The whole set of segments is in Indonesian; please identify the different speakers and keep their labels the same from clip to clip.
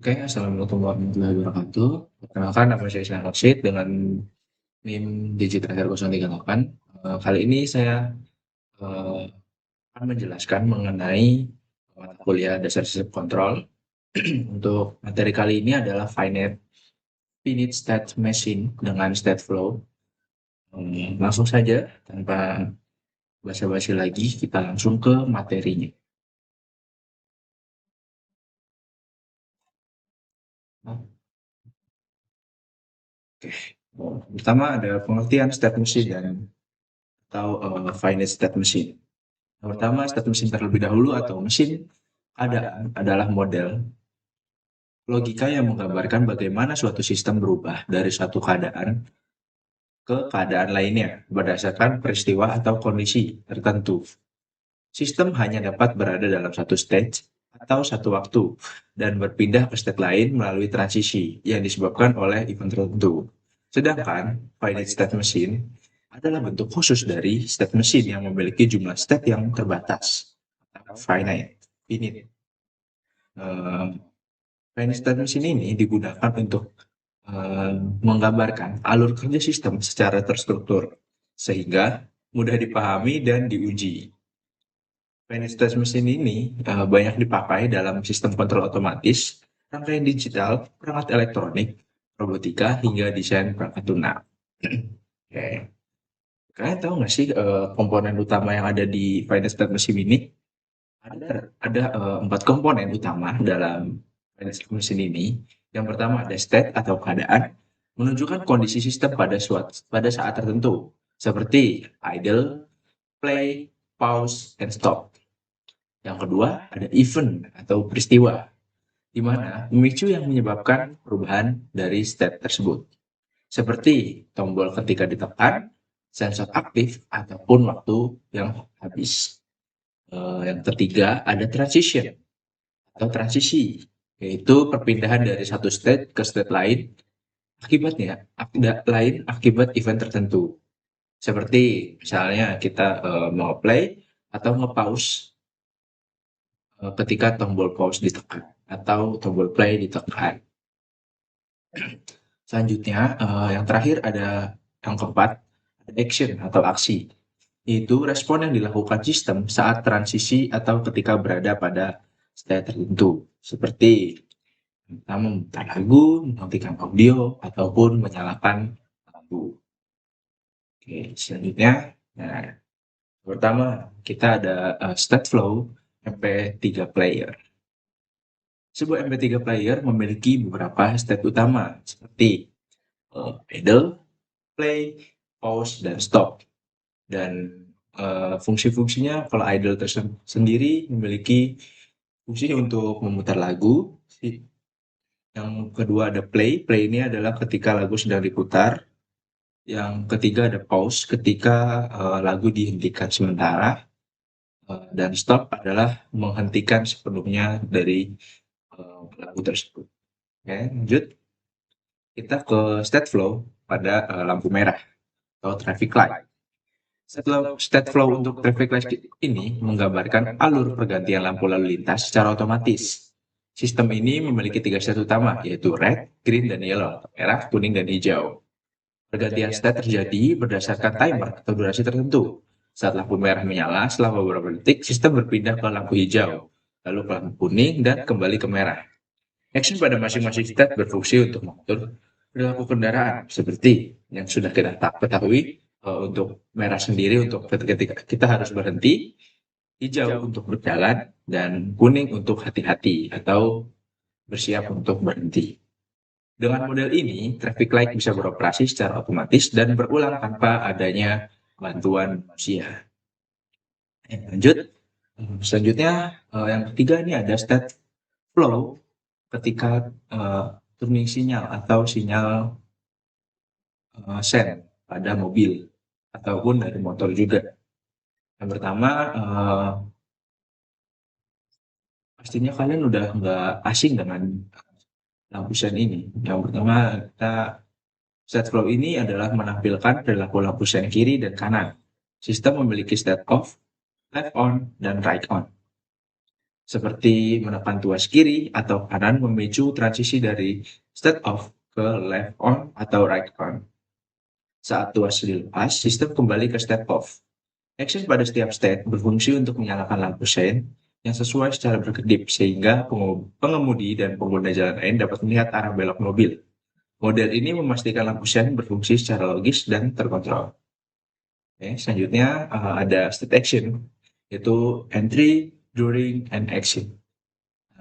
Speaker 1: Oke, assalamualaikum warahmatullahi wabarakatuh. Perkenalkan, nama saya Isnan Rashid dengan NIM digit terakhir 038. Kali ini saya eh, akan menjelaskan mengenai mata kuliah dasar sistem kontrol. Untuk materi kali ini adalah finite state machine dengan state flow. Langsung saja, tanpa basa-basi lagi, kita langsung ke materinya. Pertama ada pengertian state machine atau finite state machine. Yang pertama, state mesin terlebih dahulu atau mesin keadaan adalah model logika yang menggambarkan bagaimana suatu sistem berubah dari suatu keadaan ke keadaan lainnya berdasarkan peristiwa atau kondisi tertentu. Sistem hanya dapat berada dalam satu stage atau satu waktu dan berpindah ke state lain melalui transisi yang disebabkan oleh event tertentu. Sedangkan finite state machine adalah bentuk khusus dari state machine yang memiliki jumlah state yang terbatas. Finite. Eh, Finite state machine ini digunakan untuk eh, menggambarkan alur kerja sistem secara terstruktur, sehingga mudah dipahami dan diuji. Finite state machine ini banyak dipakai dalam sistem kontrol otomatis, rangkaian digital, perangkat elektronik, robotika, hingga desain perangkat lunak. Oke. Kalian tahu nggak sih komponen utama yang ada di finite state machine ini? Ada 4 komponen utama dalam finite machine ini. Yang pertama ada state atau keadaan, menunjukkan kondisi sistem pada saat tertentu, seperti idle, play, pause, and stop. Yang kedua ada event atau peristiwa, di mana memicu yang menyebabkan perubahan dari state tersebut, seperti tombol ketika ditekan, sensor aktif, ataupun waktu yang habis. Yang ketiga ada transition atau transisi, yaitu perpindahan dari satu state ke state lain akibat event tertentu. Seperti misalnya kita mau play atau nge-pause ketika tombol pause ditekan atau tombol play ditekan. Selanjutnya, yang terakhir ada yang keempat, action atau aksi. Itu respon yang dilakukan sistem saat transisi atau ketika berada pada state tertentu. Seperti kita memutar lagu, menghentikan audio, ataupun menyalakan lampu. Oke, selanjutnya, nah, pertama kita ada state flow MP3 player. Sebuah MP3 player memiliki beberapa state utama seperti idle, play, pause, dan stop. Dan fungsi-fungsinya kalau idle sendiri memiliki fungsi untuk memutar lagu. Yang kedua ada play. Play ini adalah ketika lagu sedang diputar. Yang ketiga ada pause ketika lagu dihentikan sementara. Dan stop adalah menghentikan sepenuhnya dari lagu tersebut. Oke, lanjut. Kita ke state flow pada lampu merah atau traffic light. State flow untuk traffic light ini menggambarkan alur pergantian lampu lalu lintas secara otomatis. Sistem ini memiliki 3 state utama, yaitu red, green, dan yellow, merah, kuning, dan hijau. Pergantian state terjadi berdasarkan timer atau durasi tertentu. Saat lampu merah menyala, selama beberapa detik, sistem berpindah ke lampu hijau, lalu ke lampu kuning, dan kembali ke merah. Action pada masing-masing state berfungsi untuk mengatur perilaku kendaraan, seperti yang sudah kita ketahui. Untuk merah sendiri untuk ketika kita harus berhenti, hijau untuk berjalan, dan kuning untuk hati-hati atau bersiap untuk berhenti. Dengan model ini, traffic light bisa beroperasi secara otomatis dan berulang tanpa adanya bantuan manusia. Lanjut. Selanjutnya, yang ketiga ini ada state flow ketika turning sinyal atau sinyal sen pada mobil ataupun dari motor juga. Yang pertama, pastinya kalian udah nggak asing dengan lampu sen ini. Yang pertama, state flow ini adalah menampilkan perilaku lampu sen kiri dan kanan. Sistem memiliki state off, left on, dan right on. seperti menekan tuas kiri atau kanan memicu transisi dari state off ke left on atau right on. Saat tuas dilepas, sistem kembali ke state off. Action pada setiap state berfungsi untuk menyalakan lampu sein yang sesuai secara berkedip sehingga pengemudi dan pengguna jalan lain dapat melihat arah belok mobil. Model ini memastikan lampu sein berfungsi secara logis dan terkontrol. Oke, selanjutnya ada state action, yaitu entry, during, and exit.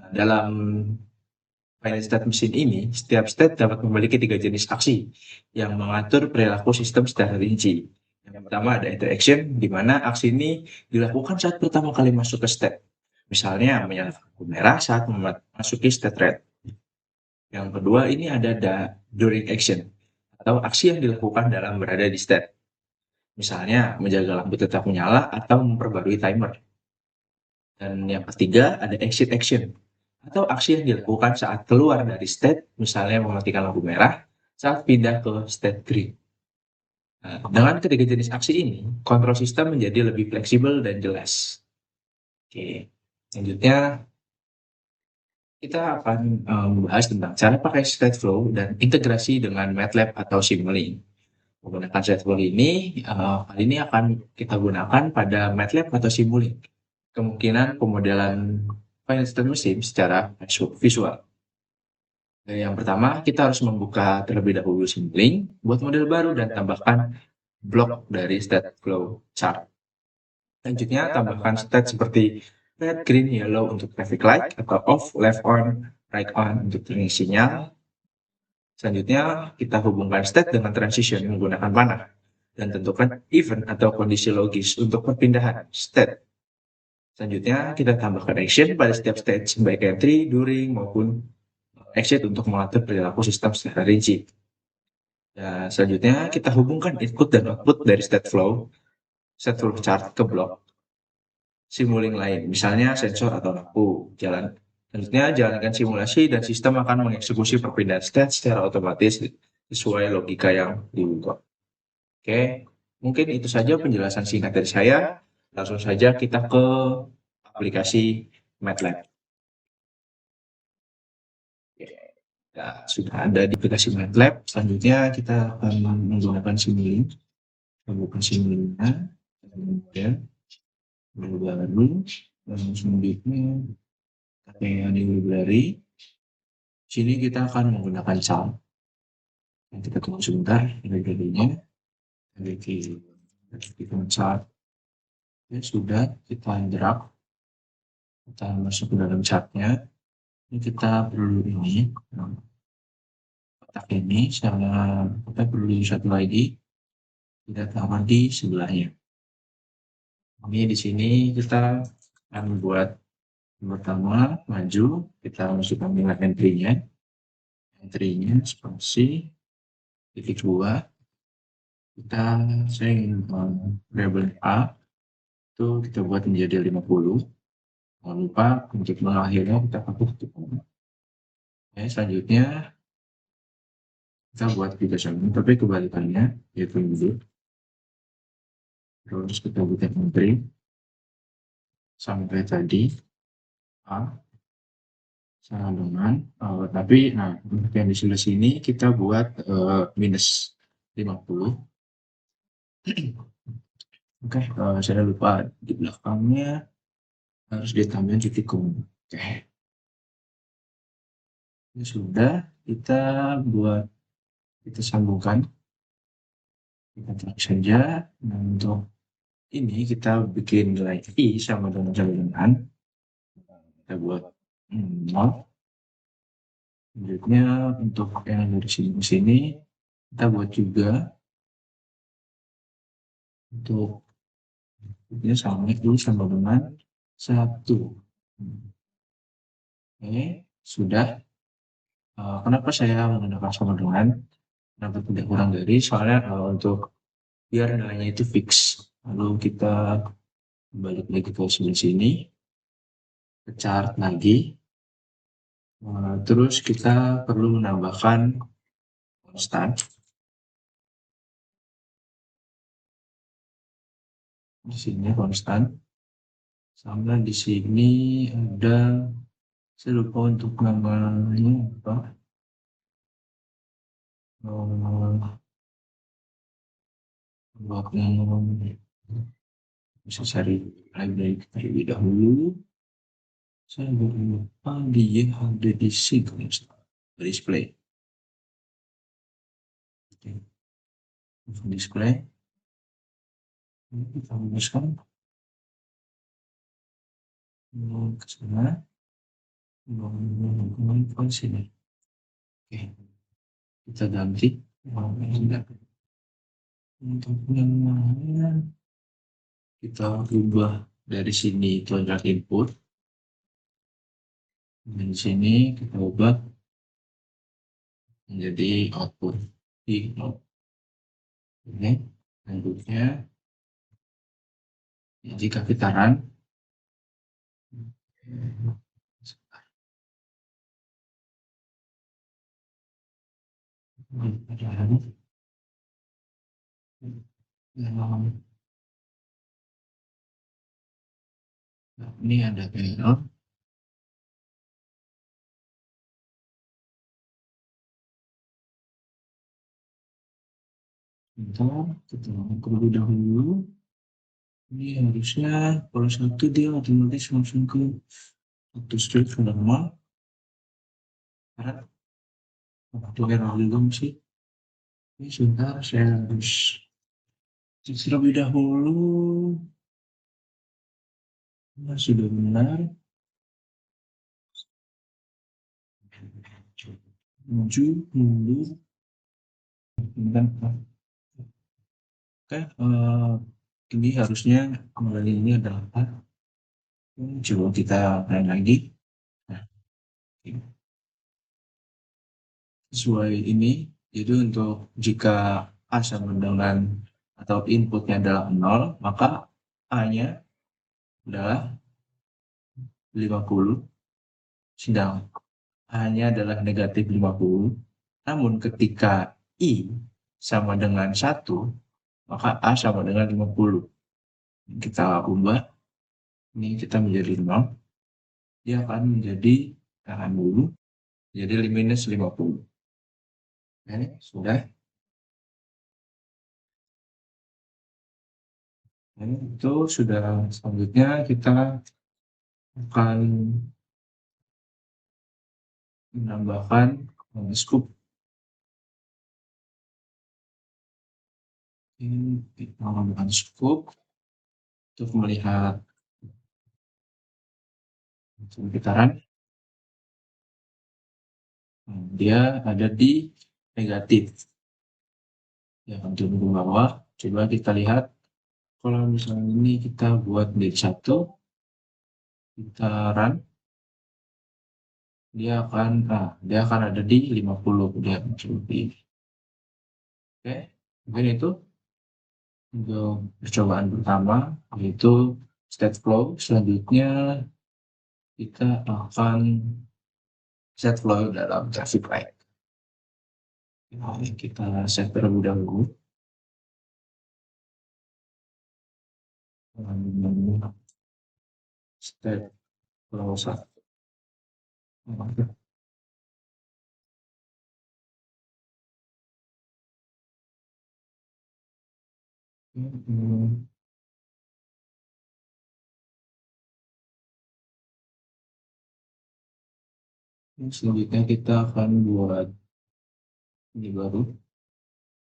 Speaker 1: Dalam finite state mesin ini, setiap state dapat memiliki 3 jenis aksi yang mengatur perilaku sistem secara rinci. Yang pertama ada interaction, di mana aksi ini dilakukan saat pertama kali masuk ke state. Misalnya menyalakan lampu merah saat memasuki state red. Yang kedua ini ada during action, atau aksi yang dilakukan dalam berada di state. Misalnya menjaga lampu tetap menyala atau memperbarui timer. Dan yang ketiga ada exit action, atau aksi yang dilakukan saat keluar dari state, misalnya mematikan lampu merah saat pindah ke state green. Nah, dengan ketiga jenis aksi ini, kontrol sistem menjadi lebih fleksibel dan jelas. Oke, selanjutnya kita akan membahas tentang cara pakai state flow dan integrasi dengan MATLAB atau Simulink. Menggunakan state flow ini, kali ini akan kita gunakan pada MATLAB atau Simulink. Kemungkinan pemodelan finite state machine secara visual. Yang pertama, kita harus membuka terlebih dahulu Simulink, buat model baru dan tambahkan blok dari state flow chart. Selanjutnya, tambahkan state seperti red, green, yellow untuk traffic light, atau off, left on, right on untuk turning sinyal. Selanjutnya, kita hubungkan state dengan transition menggunakan panah, dan tentukan event atau kondisi logis untuk perpindahan state. Selanjutnya, kita tambahkan action pada setiap stage, baik entry, during, maupun exit untuk mengatur perilaku sistem secara rinci. Dan selanjutnya, kita hubungkan input dan output dari state flow chart ke blok Simulink lain, misalnya sensor atau lampu jalan. Selanjutnya, jalankan simulasi dan sistem akan mengeksekusi perpindahan state secara otomatis sesuai logika yang dibuat. Oke, mungkin itu saja penjelasan singkat dari saya. Langsung saja kita ke aplikasi MATLAB. Ya, sudah ada di aplikasi MATLAB. Selanjutnya kita akan menggunakan Simulink. Kita buka Simulink-nya. Kemudian baru dan selanjutnya kayak di library. Sini kita akan menggunakan chart. Kita tunggu sebentar library-nya. Kita chart. Ya, sudah kita drag. Kita masuk ke dalam chartnya. Ini kita perlu ini. Kotak ini sama kita perlu satu lagi. Kita tambah di sebelahnya. Ini di sini kita akan buat pertama maju, kita masukkan nilai entry-nya. Entry-nya spasi titik 2. Saya ingin variable A itu kita buat menjadi 50. Jangan lupa untuk mengakhirnya kita pakai titik 1. Ya, selanjutnya kita buat juga sama, tapi kebalikannya yaitu ini. Terus kita buat entry sampai tadi A sama dengan tapi nah untuk yang di sebelah sini kita buat minus 50. Oke, saya lupa di belakangnya harus ditambah titik koma. Oke, ini sudah kita buat, kita sambungkan, kita tarik saja. Nah, untuk ini kita bikin nilai i sama dengan kita buat 0. Selanjutnya untuk yang dari sini ke sini kita buat juga untuk ini sama i sama dengan 1. Oke, sudah. Kenapa saya menggunakan sama dengan? Kenapa tidak kurang dari? Soalnya untuk biar nilainya itu fix. Lalu kita balik lagi ke sebelah sini, ke chart lagi. Terus kita perlu menambahkan konstan. Di sini konstan Sama di sini ada, saya lupa untuk namanya apa. Bisa cari library terlebih dahulu. Saya baru lupa dia ada di sini. Display. Display. Ini kita hapuskan. Ke sana. Ke sini. Oke. Kita ganti. Untuk yang mana kita ubah dari sini itu adalah input. Dan di sini kita ubah menjadi output. Ini bentuknya. Jika kita run, ini ada error. Bentar, kita terlebih dahulu. Ini harusnya kalau satu dia otomatis langsung ke satu straight ke normal. Karena waktu error juga sih. Ini sebentar saya harus terlebih dahulu. Nah, sudah benar. Maju, mundur. Bentar. Oke, ini harusnya kembali ini adalah A. Coba kita main lagi. Nah, sesuai ini, jadi untuk jika A sama dengan atau inputnya adalah 0, maka A-nya adalah 50, sedang A-nya adalah negatif 50. Namun ketika I sama dengan 1, maka A sama dengan 50. Kita ubah, ini kita menjadi 0, dia akan menjadi, tahan dulu, jadi minus 50. Oke, sudah. Nah, itu sudah. Selanjutnya kita akan menambahkan scoop. Ini kita menambahkan scoop untuk melihat putaran. Dia ada di negatif. Ya, untuk ke bawah, coba kita lihat. Kalau misalnya ini kita buat D1, kita run, dia akan ada di 50. Dia seperti ini. Oke, mungkin itu untuk percobaan pertama, yaitu state flow. Selanjutnya kita akan set flow dalam traffic light. Kita set terlebih dahulu. State flow 1. Selanjutnya kita akan buat ini baru,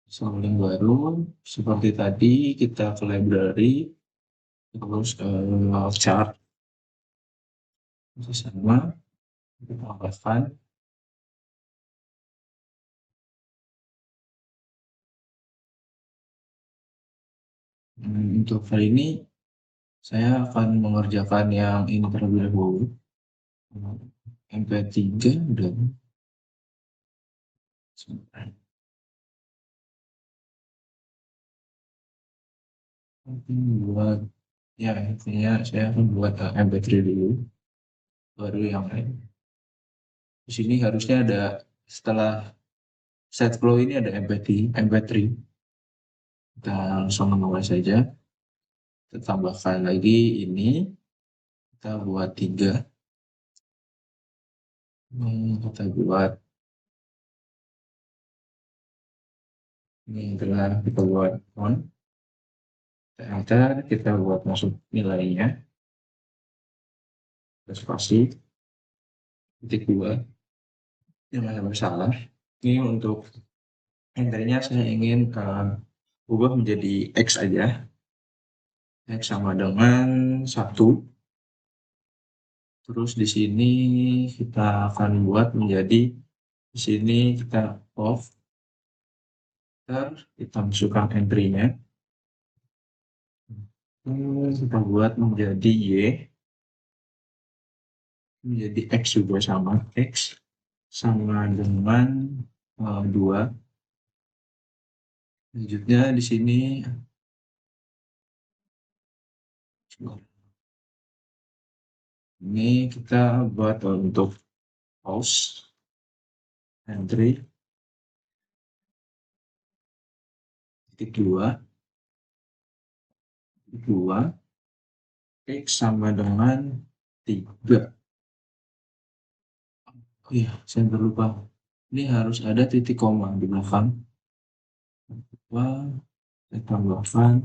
Speaker 1: sampling baru. Seperti tadi kita ke library, terus chart sama, kita tambahkan. Untuk kali ini saya akan mengerjakan yang ini terlebih dahulu. MP3 dan buat ya intinya saya akan buat MP3 dulu, baru yang lain. Di sini harusnya ada, setelah set flow ini ada MP3. Kita langsung memulai saja. Kita tambahkan lagi ini. kita buat 3. Kita buat ini adalah kita buat on, enter, kita buat masuk nilainya, terus spasi, titik 2, yang mana bersalah. Ini untuk enternya saya ingin ubah menjadi X aja. X sama dengan 1. Terus di sini kita akan buat menjadi, di sini kita off, kita masukkan entry-nya. Kita buat menjadi Y, menjadi X juga sama, X sama dengan 2. Selanjutnya di sini ini kita buat untuk pause, entry, titik 2, X sama dengan 3. Oh iya, saya terlupa. Ini harus ada titik koma di belakang. Wah, saya tambahkan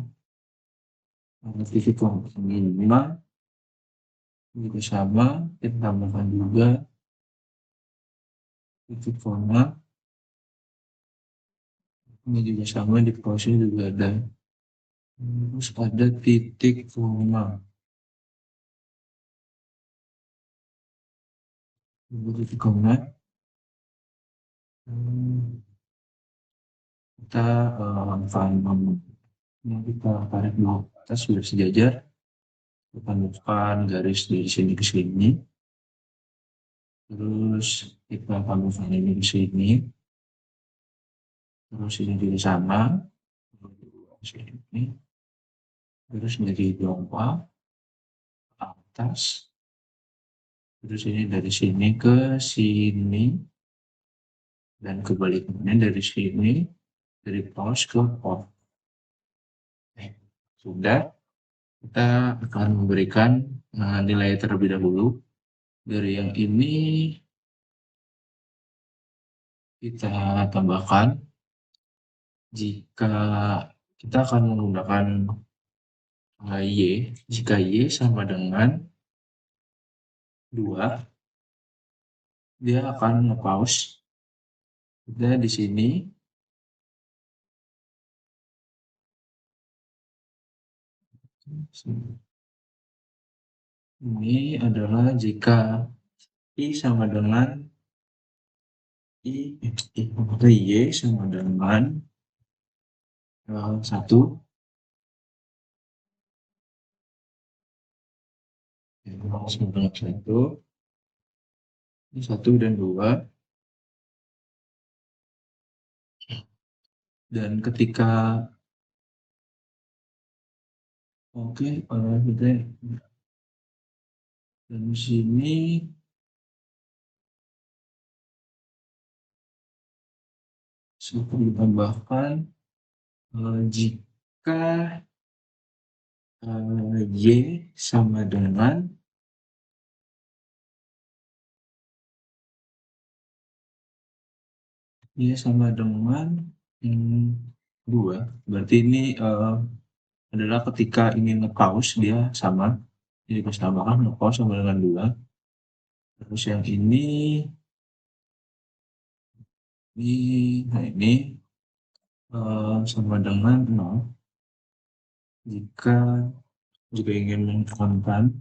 Speaker 1: titik koma ini 5. Ini sama, kita tambahkan juga titik koma. Ini juga sama, di pause juga ada. Terus ada titik koma. Ini titik koma. Kita kita tarik dulu atas sudah sejajar. Kita tambahkan garis dari sini ke sini. Terus kita tambahkan ini ke sini. Terus ini juga sama. Sini. Terus dari bawah atas. Terus ini dari sini ke sini. Dan kebaliknya dari sini, dari pause ke off. Sudah, kita akan memberikan nilai terlebih dahulu. Dari yang ini kita tambahkan, jika kita akan menggunakan Y, jika Y sama dengan 2, dia akan nge-pause. Kita di sini ini adalah jika I sama dengan Y sama dengan 1. Sama dengan 1. Ini 1 dan 2. Dan ketika oke, kita dan di sini sudah ditambahkan jika Y sama dengan Y sama dengan 2, berarti ini adalah ketika ingin nge-pause dia sama, jadi kita tambahkan nge-pause sama dengan 2. Terus yang nah ini sama dengan 0 jika ingin menentukan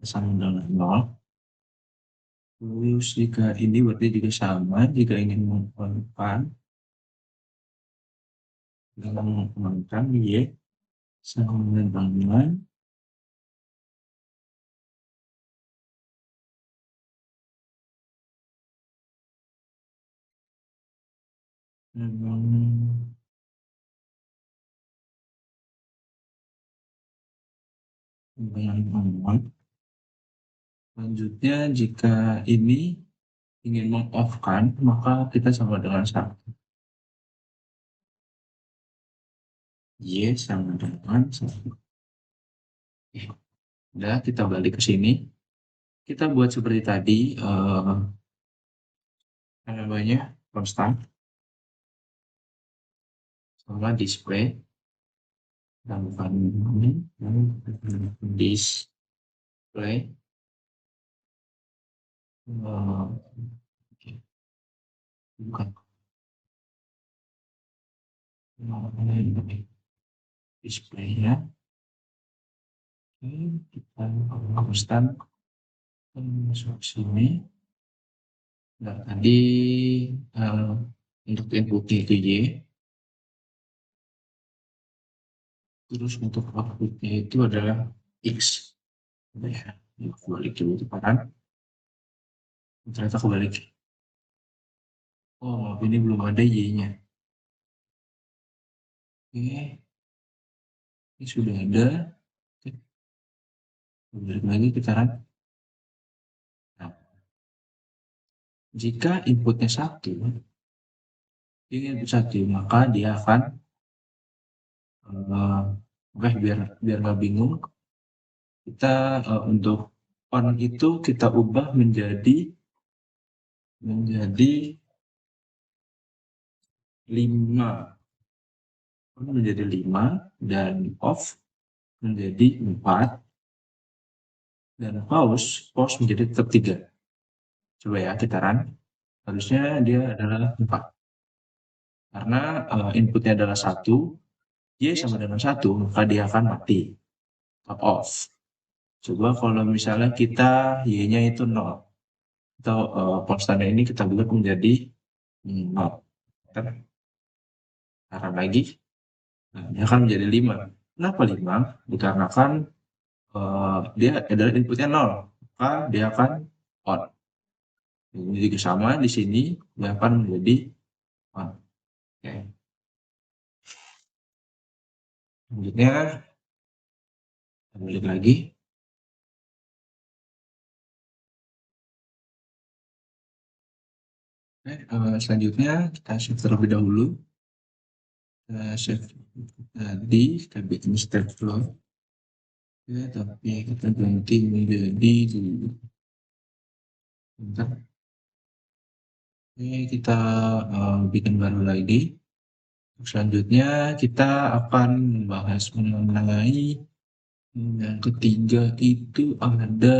Speaker 1: sama dengan 0. Terus jika ini berarti juga sama, jika ingin menentukan dengan menentukan Y sama dengan selanjutnya jika ini ingin meng-off-kan, maka kita sama dengan 1. Y sama dengan 1. Udah, kita balik ke sini. Kita buat seperti tadi, apa namanya, konstan sama display dan bukan ini, display, oke, bukan displaynya. Oke, kita konstan masuk ke sini. Nah, tadi eh, untuk inputnya itu Y, terus untuk outputnya itu adalah X. Udah ya, kebalik dulu itu kan. Ternyata kebalik. Oh, ini belum ada Y-nya. Oke, ini sudah ada. Oke, balik lagi kita run. Nah, jika inputnya satu, ini input satu, maka dia akan, oke, biar biar nggak bingung, kita untuk on itu kita ubah menjadi 5, on menjadi 5 dan off menjadi 4 dan pause menjadi tetap 3. Coba ya kita run. Harusnya dia adalah 4 karena inputnya adalah satu, Y sama dengan satu, maka dia akan mati atau off. Coba kalau misalnya kita Y-nya itu 0 atau konstannya ini kita buat menjadi 0. Kita taruh lagi, nah, dia akan menjadi 5. Kenapa 5? Dikarenakan dia adalah inputnya 0, maka dia akan on. Ini juga sama di sini, dia akan menjadi on. Oke. Selanjutnya, kita balik lagi. Oke, selanjutnya kita save terlebih dahulu. Save tadi, kita bikin step flow. Ya, tapi kita ganti menjadi dulu. Bentar. Oke, kita bikin baru lagi. Selanjutnya kita akan membahas mengenai yang ketiga itu ada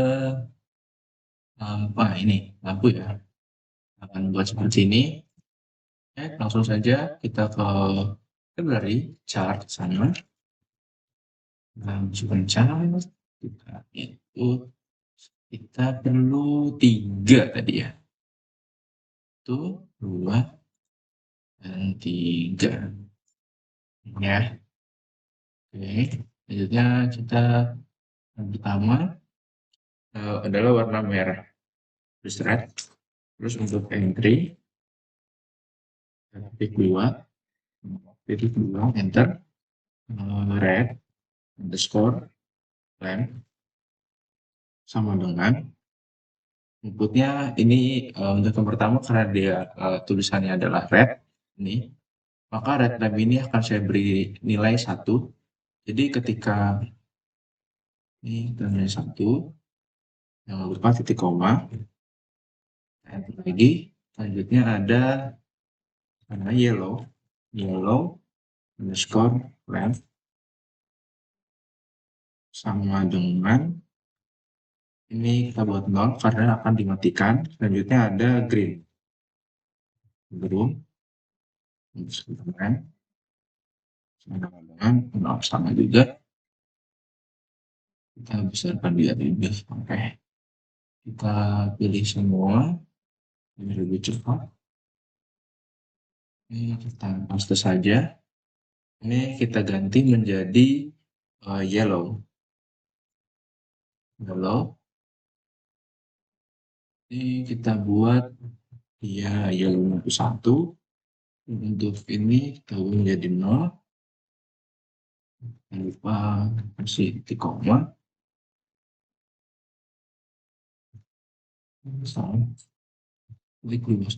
Speaker 1: apa ini lampu ya. Akan buat seperti ini. Langsung saja kita ke library chart sana. Langsung chart kita itu kita perlu 3 tadi ya. Itu 2 dan 3 ya. Oke, selanjutnya kita yang pertama adalah warna merah, terus red. Terus untuk entry, titik 2, enter, red, underscore, lamp, sama dengan inputnya ini untuk yang pertama karena dia tulisannya adalah red, ini, maka red lamp ini akan saya beri nilai 1. Jadi ketika ini nilai 1, jangan lupa titik koma, enter lagi, selanjutnya ada warna yellow underscore lamp sama dengan ini kita buat 0 karena akan dimatikan. Selanjutnya ada green underscore lamp sama dengan 0 sama juga. Kita besarkan dia lebih. Oke, kita pilih semua ini lebih cepat. Ini kita paste saja. Ini kita ganti menjadi yellow. Ini kita buat dia yellow 1. Untuk ini kita buat menjadi 0. Jangan lupa kasih titik koma. Salah. Klik dulu.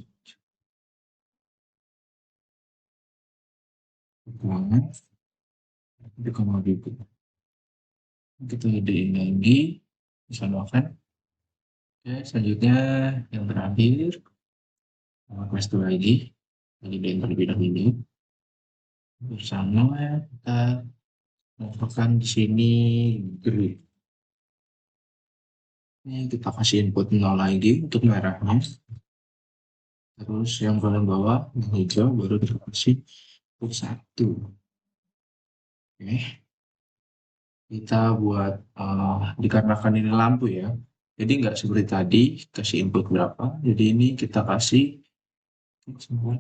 Speaker 1: Kekurangan. Titik koma gitu. Kita gedein lagi, disamakan. Oke, selanjutnya yang terakhir, request lagi, gedein terlebih dahulu. Bersama kita masukkan di sini grid. Ini kita kasih input 0 lagi untuk merahnya. Terus yang paling bawah, yang hijau, baru kita kasih input 1. Oke, kita buat, dikarenakan ini lampu ya, jadi nggak seperti tadi, kasih input berapa, jadi ini kita kasih semua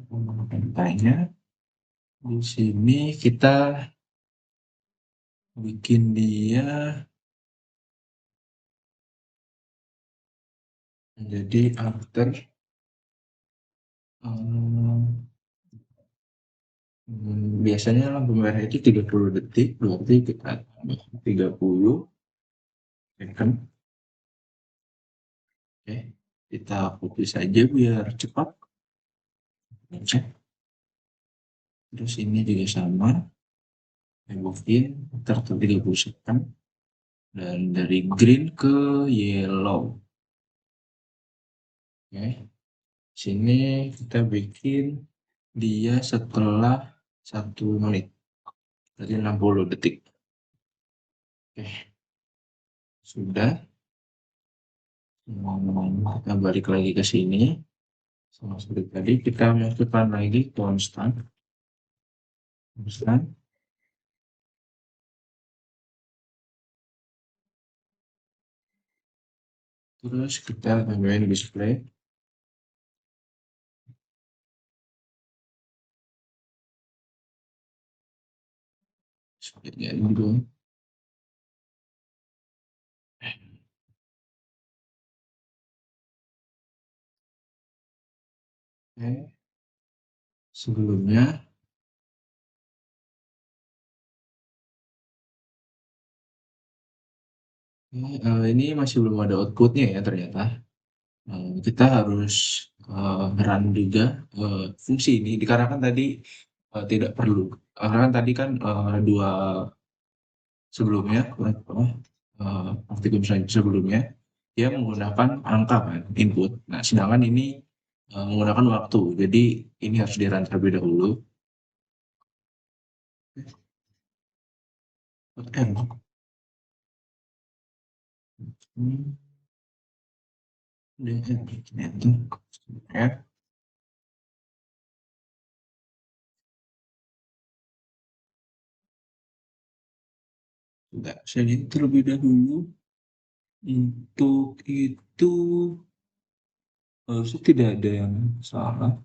Speaker 1: tanya. Di sini kita bikin dia menjadi after, biasanya lampu merah itu 30 detik, berarti kita tambah 30, ya kan? Oke, kita copy saja biar cepat. Cek. Terus ini juga sama, masukin after 30 second, dan dari green ke yellow. Oke, sini kita bikin dia setelah 1 menit, berarti 60 detik. Oke, sudah. Kita balik lagi ke sini. Sama seperti tadi, kita masukkan lagi konstan. Konstan. Terus kita tambahin display. Seperti dulu. Oke. Sebelumnya, ini masih belum ada outputnya ya ternyata. Kita harus run juga fungsi ini dikarenakan tadi tidak perlu. Karena kan tadi kan dua sebelumnya, aktivitas sebelumnya dia menggunakan angka kan input. Nah, sedangkan ini menggunakan waktu. Jadi ini harus di-run terlebih dahulu. N. Hmm, itu. Ya, sudah. Saya lihat terlebih dahulu. Untuk itu harusnya tidak ada yang salah.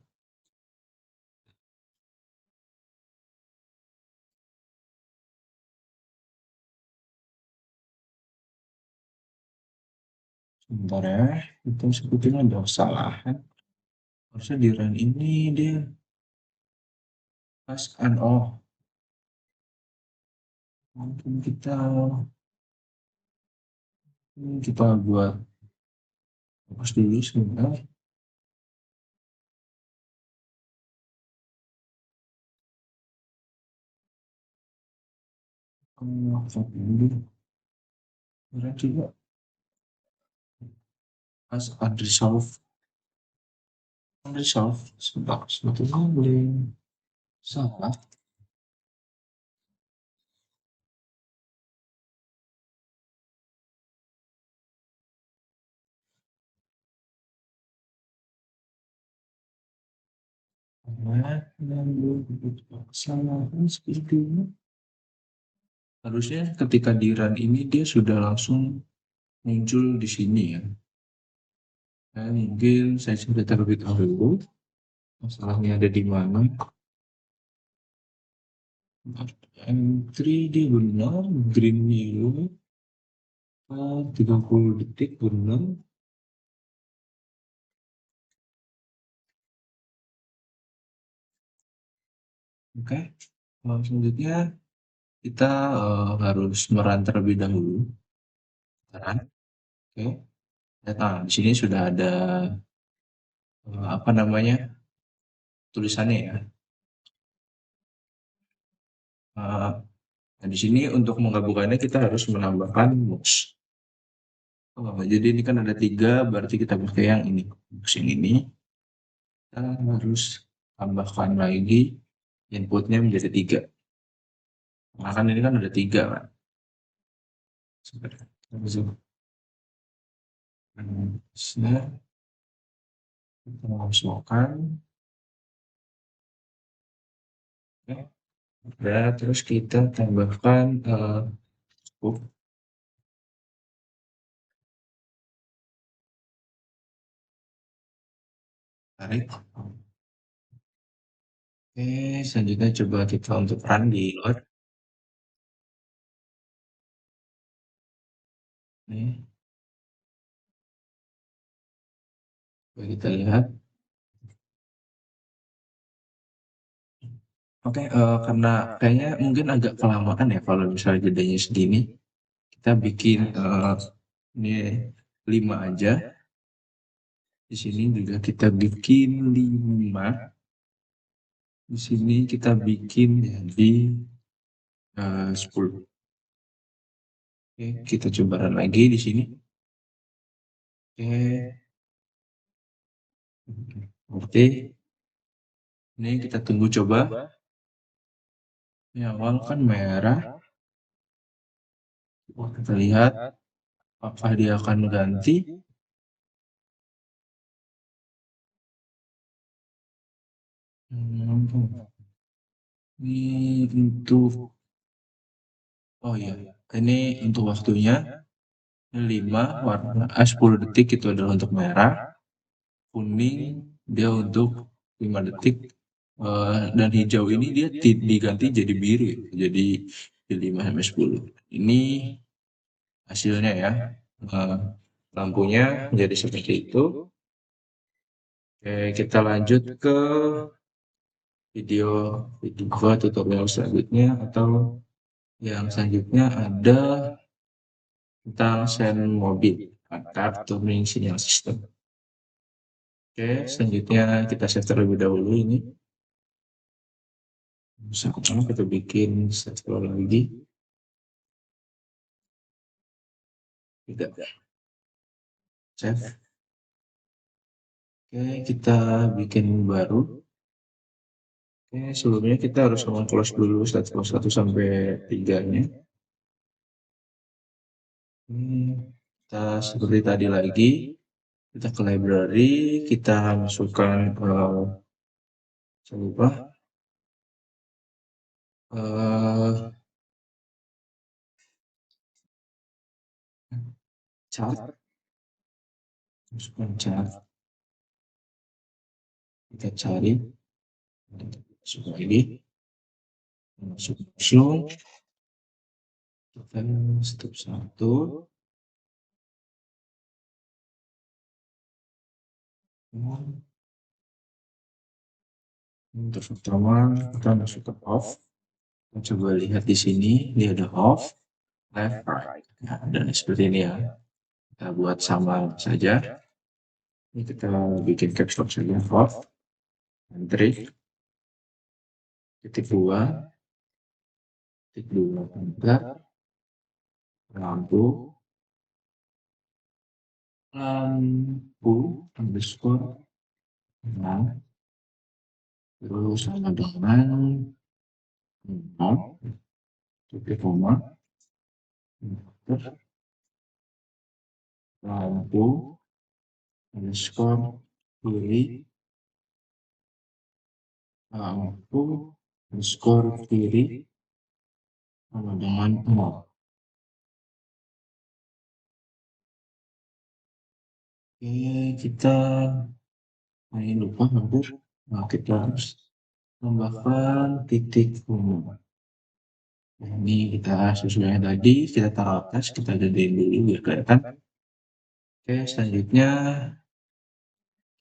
Speaker 1: Sebentar ya, itu sebetulnya ada kesalahan. Harusnya di run ini dia pas and off. Mungkin kita buat fokus dulu sebentar. Fokus dulu. Kira juga pas unresolved. Unresolved sebetulnya boleh salah. Karena yang kesalahan seperti ini. Harusnya ketika di run ini dia sudah langsung muncul di sini ya. Nah, mungkin saya sudah terlebih dahulu. Masalahnya ada di mana? Entry dia benar, green yellow, 30 detik benar. Oke, selanjutnya kita harus meran terlebih dahulu. Run, oke. Nah, di sini sudah ada apa namanya tulisannya ya. Nah, di sini untuk menggabungkannya kita harus menambahkan mux. Jadi ini kan ada 3, berarti kita pakai yang ini. Mux yang ini, kita harus tambahkan lagi inputnya menjadi 3. Nah, kan ini kan ada 3 kan. Sebentar. Nah, kita masukkan. Oke. Udah, terus kita tambahkan cukup. Tarik. Oke, selanjutnya coba kita untuk run di load. Nih, coba kita lihat. Oke, karena kayaknya mungkin agak kelamaan ya kalau misalnya jedanya segini. Kita bikin ini 5 aja. Di sini juga kita bikin 5. Di sini kita bikin jadi 10. Oke, kita coba run lagi di sini. Oke, oke. Ini kita tunggu coba. Ini awal kan merah. Kita lihat apakah dia akan ganti. Ini untuk, oh iya, ini untuk waktunya 5 warna 10 detik itu adalah untuk merah, kuning dia untuk 5 detik, dan hijau ini dia diganti jadi biru ya, jadi 5 sampai 10. Ini hasilnya ya. Eh, lampunya menjadi seperti itu. Oke, kita lanjut ke video video tutorial selanjutnya, atau yang selanjutnya ada tentang sen mobil atau tuning sinyal sistem. Oke, selanjutnya kita save terlebih dahulu ini. Misalkan kita bikin satu lagi. Tidak. Save. Oke, kita bikin baru. Oke, sebelumnya kita harus close dulu satu sampai 3-nya. Kita seperti tadi lagi, kita ke library, kita masukkan saya lupa, chart, masukkan chart, kita cari, masuk lagi, masuk kita step 1. Untuk pertama kita masuk ke off. Kita coba lihat di sini, dia ada off, left, right. Nah, dan seperti ini ya. Kita buat sama saja. Ini kita bikin caps lock saja, off, entry, titik 2, titik 2, enter, lampu, lampu, underscore, nah, terus sama dengan nol, titik koma, enter, lampu, underscore, kiri, lampu, underscore, kiri, sama dengan nol. Oke, kita ini lupa hampir. Nah, kita harus tambahkan titik umum. Nah, ini kita sesuai tadi, kita taruh atas, kita jadiin dulu biar kelihatan. Oke, selanjutnya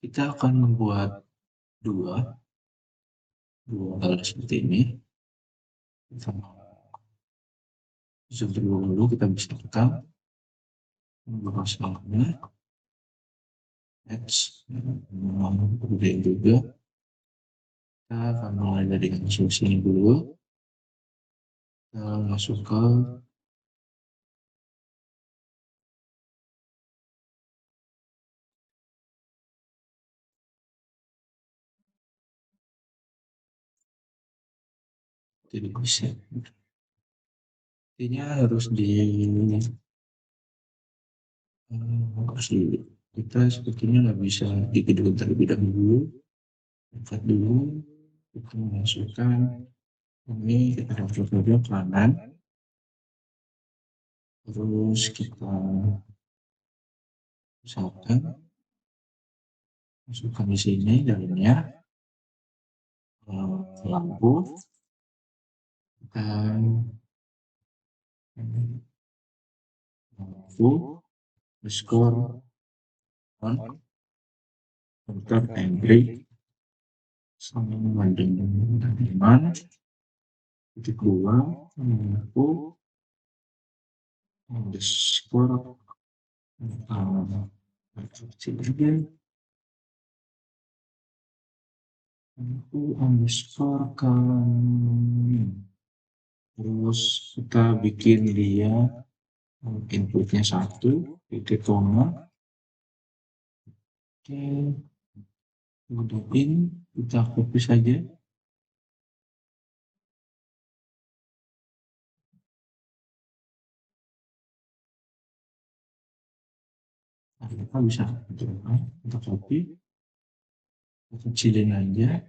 Speaker 1: kita akan membuat dua hal seperti ini. Zoom dulu, kita bisa tekan bahas semuanya. Next, kemudian juga kita akan mulai dari solusi ini dulu. masuk ke tidak bisa. Intinya harus di kita sepertinya nggak bisa digedor terlebih dahulu. Angkat dulu, kita masukkan ini kita masuk ke kanan, terus kita misalkan masukkan di sini dalamnya lampu dan lampu skor on enter and break sama dengan tanaman titik dua lampu underscore kecil aja lampu underscore kan terus kita bikin dia inputnya satu titik koma oke udah in kita copy saja. Nah, kita bisa kita copy kita kecilin aja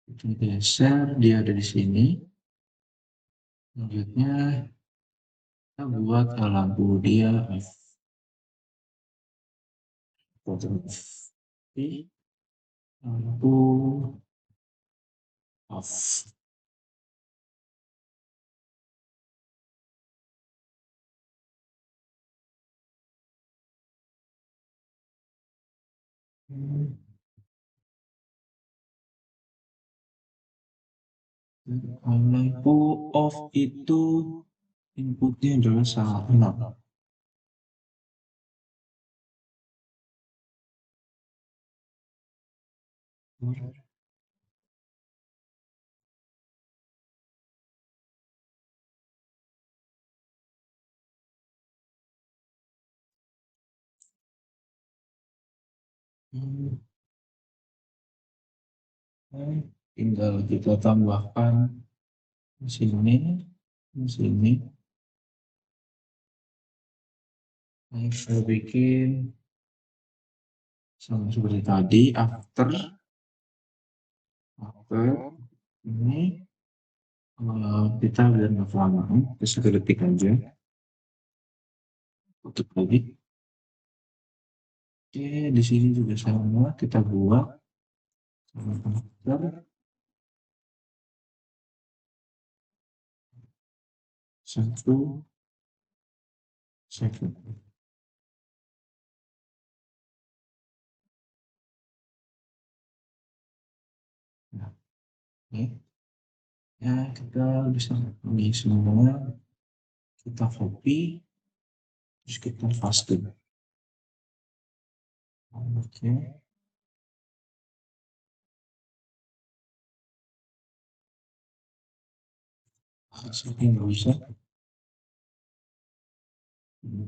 Speaker 1: kita geser dia ada di sini selanjutnya kita buat lampu dia lampu off lampu off itu inputnya adalah salah nol. Tinggal kita tambahkan di sini, di sini. Nah, saya bikin sama seperti tadi, after ini kita biar nggak kelamaan, kita 1 detik aja, tutup lagi. Oke, di sini juga sama, kita buat after 1 second. Nah, ini ya kita bisa ini semua kita copy terus kita paste. Oke. Hasilnya nggak bisa. Hmm.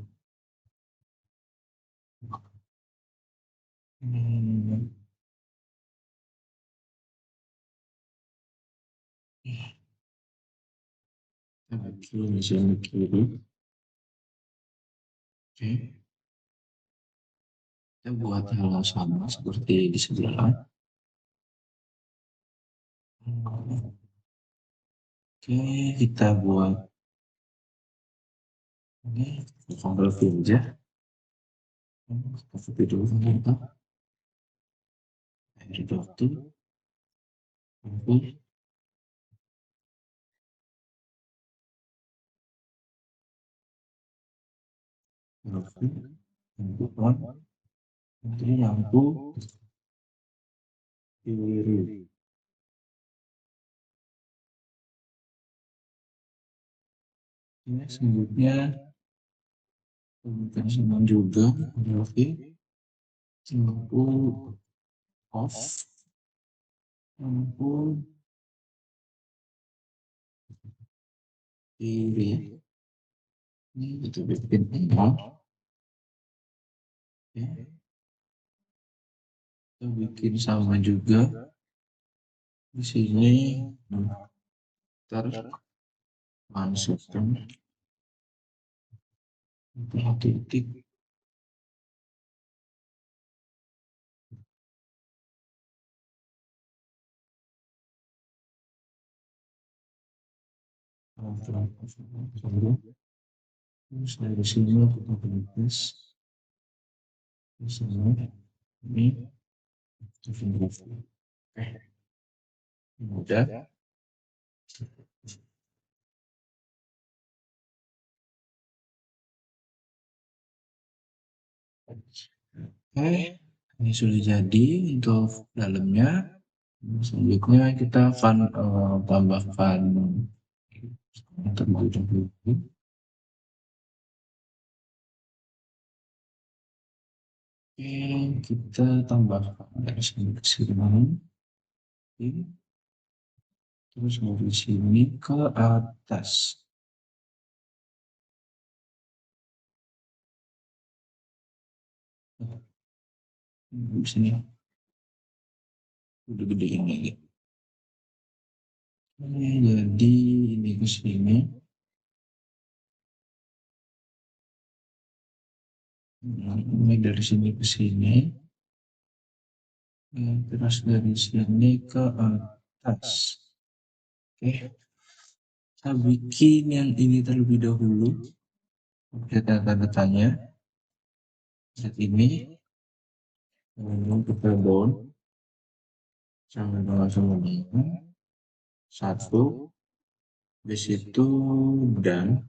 Speaker 1: Kita kiri misalnya kiri. Oke. Kita buat hal yang sama seperti di sebelah. Oke, kita buat ini Ctrl V aja. Kita copy dulu kita. Dari waktu. Copy. Copy. Untuk on. Nanti lampu kiri. Ini selanjutnya kita sama juga. Oke. Lampu off. Lampu kiri. Ini kita bikin nol. Ya. Kita bikin sama juga di sini. Terus masukkan titik. Terus dari sini kita tulis di sini ini udah. Oke, ini sudah jadi untuk dalamnya. Selanjutnya kita akan tambahkan terlebih dahulu. Oke, kita tambahkan dari sini ke sini. Terus dari sini ke atas. Di sini udah gede ini gitu. Jadi ini ke sini. Ini dari sini ke sini. Terus dari sini ke atas. Oke, kita bikin yang ini terlebih dahulu. Kita tanda tanya. Set ini. Kemudian kita down. Sama dengan satu. Di situ dan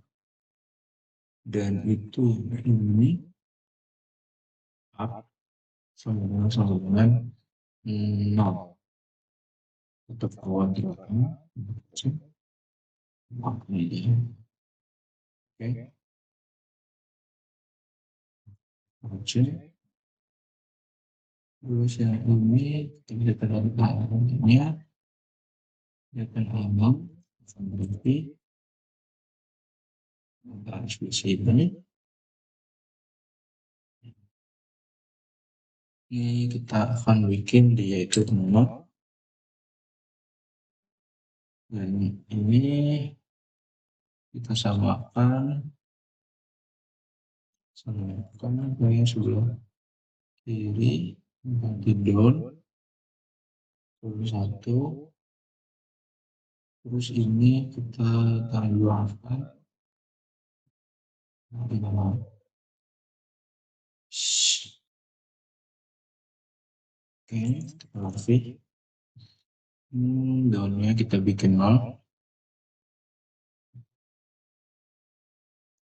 Speaker 1: itu ini up sama dengan nol. Untuk kawan terang. Ini dia. Oke. Oke. Terus yang ini kita lihat ini akan aman berarti transmisi ini kita akan bikin dia itu nol dan ini kita samakan yang sebelah kiri ganti down terus satu terus ini kita tambahkan oke downnya kita bikin nol.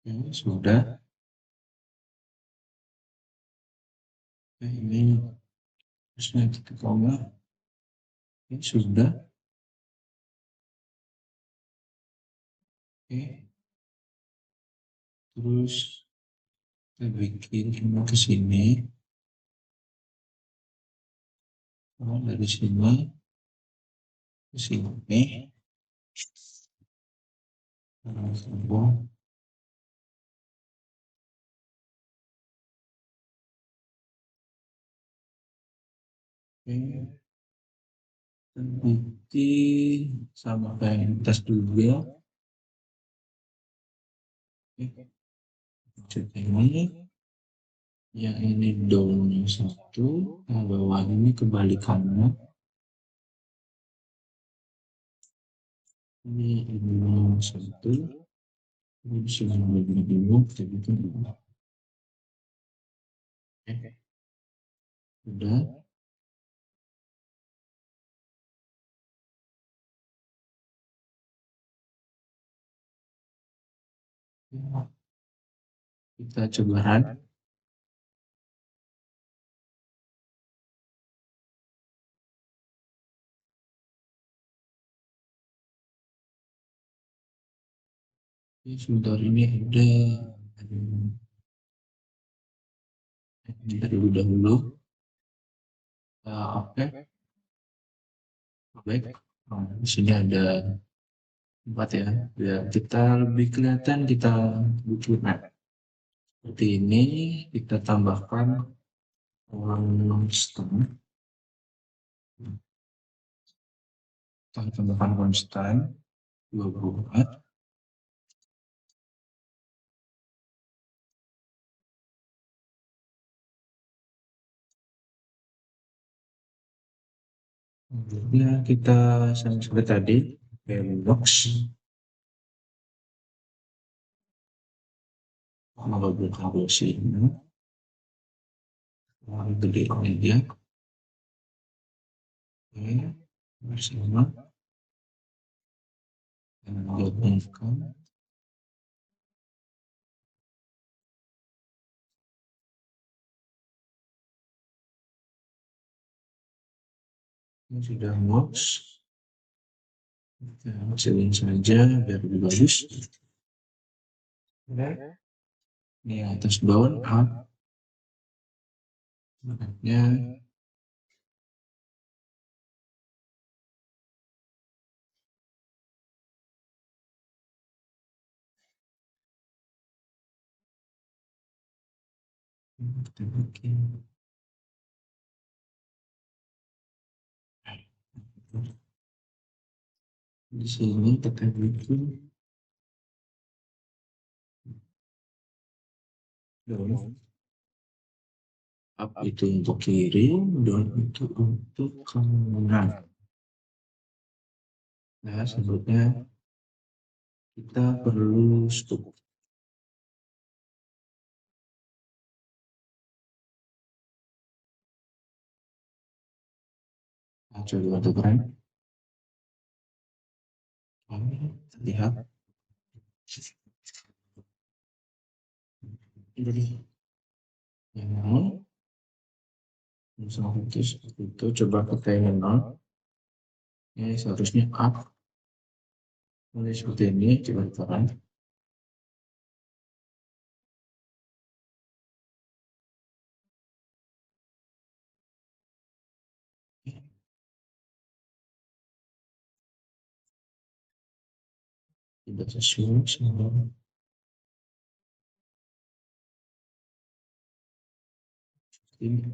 Speaker 1: Oke, sudah. Oke, ini terusnya kita koma. Oke, sudah. Oke. Terus kita bikin ini ke sini. Dari sini ke sini. Oke. Bikin sama kayak yang atas juga. Ini yang ini downnya satu, yang bawah ini kebalikannya. Ini satu, ini sudah lebih bingung, jadi itu udah. Kita coba run. Sebentar ini ada terlebih dahulu. Oke, baik. Di sini ada 4 ya, biar kita lebih kelihatan kita bikin map. Seperti ini, kita tambahkan konstan, kita tambahkan konstan 24. Kemudian kita sama seperti tadi, box, kalau buka sini, gede ini dia, oke, bersama, dan gabungkan, ini sudah box, kita kecilin saja biar lebih bagus. Ini atas down, up, makanya kita bikin di sini kita bikin down, up itu untuk kiri, down itu untuk kanan. Nah, sebetulnya kita perlu stop. Nah, coba tekan. Lihat. Jadi, yang misalnya itu seperti itu. Coba kita yang nol. Ini seharusnya up. Mulai seperti ini. Coba tekan. Tidak sesuai sama ini.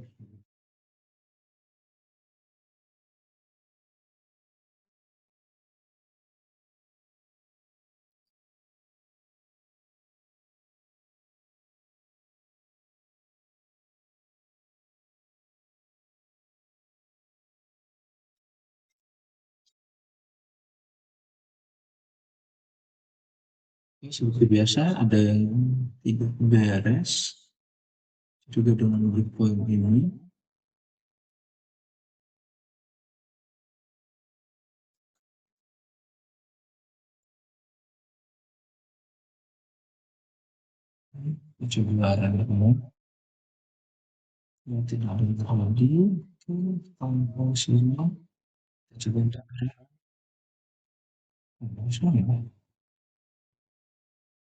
Speaker 1: Ini seperti biasa ada yang tidak beres. Juga dengan breakpoint ini. Coba kamu. Ya, tidak ada yang terjadi. Tombol sini. Coba cari. Tombol sini.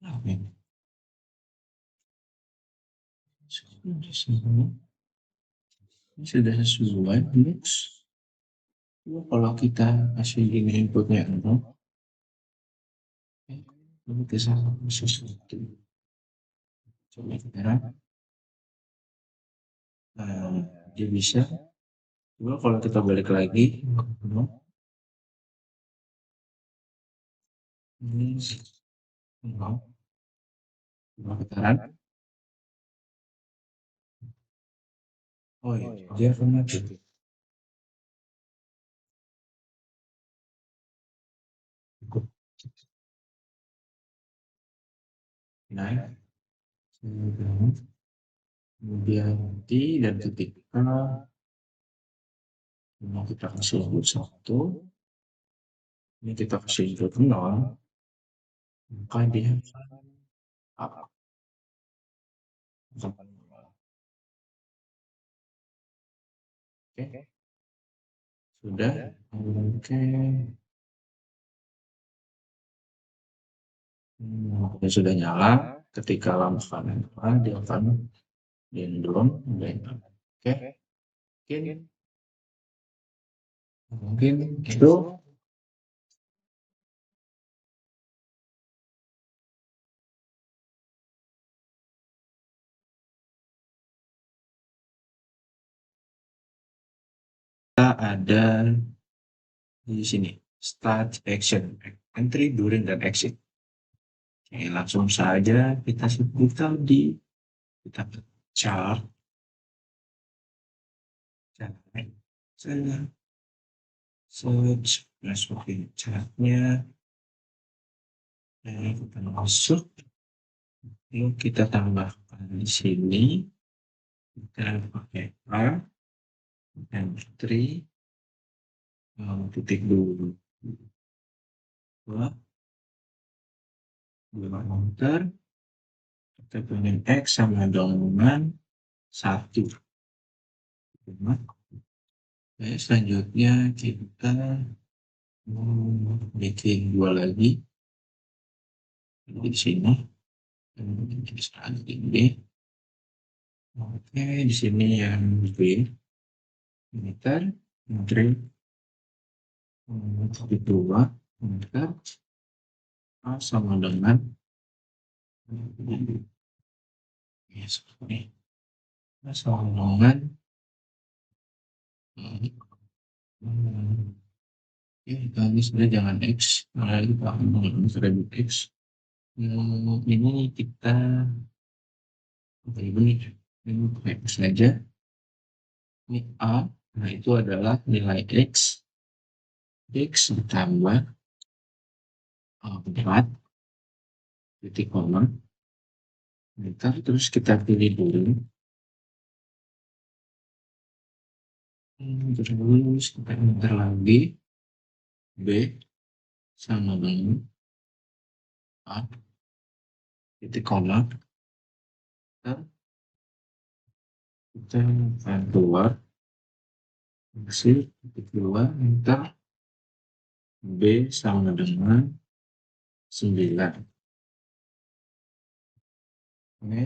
Speaker 1: Nah, ini. Di sini. Ini sudah sesuai. Mix. Kalau kita kasih ini inputnya 0, lalu kita sesuatu. Coba kita dia bisa. Coba kalau kita balik lagi, ini 0. Coba kita oh iya, dia akan mati. Naik. Kemudian T dan ketika mau kita kasih input 1, ini kita kasih input 0, maka dia up. Oke, sudah. Oke, sudah nyala. Ketika lampu nyala, dia akan gendong. Oke, mungkin itu ada di sini, start action, entry, during, dan exit. Oke, langsung saja kita sebut tadi, kita chart, saya search, masukin chartnya, kita masuk, lalu kita tambahkan di sini, kita pakai A, entry, titik dulu, dua enter, kita punya X sama dengan 1. Selanjutnya kita bikin 2 lagi di sini, ini. Oke, di sini yang green, enter, entry, titik 2, enter, A sama dengan ya seperti A sama dengan ini sebenarnya jangan X, malah kita akan menggunakan X. Ini kita ini pakai X saja. Ini A, nah itu adalah nilai X ditambah 4 titik koma, terus kita pilih dulu, terus kita enter lagi, B sama dengan A titik koma, kita akan keluar, titik 2, enter, B sama dengan 9. Oke,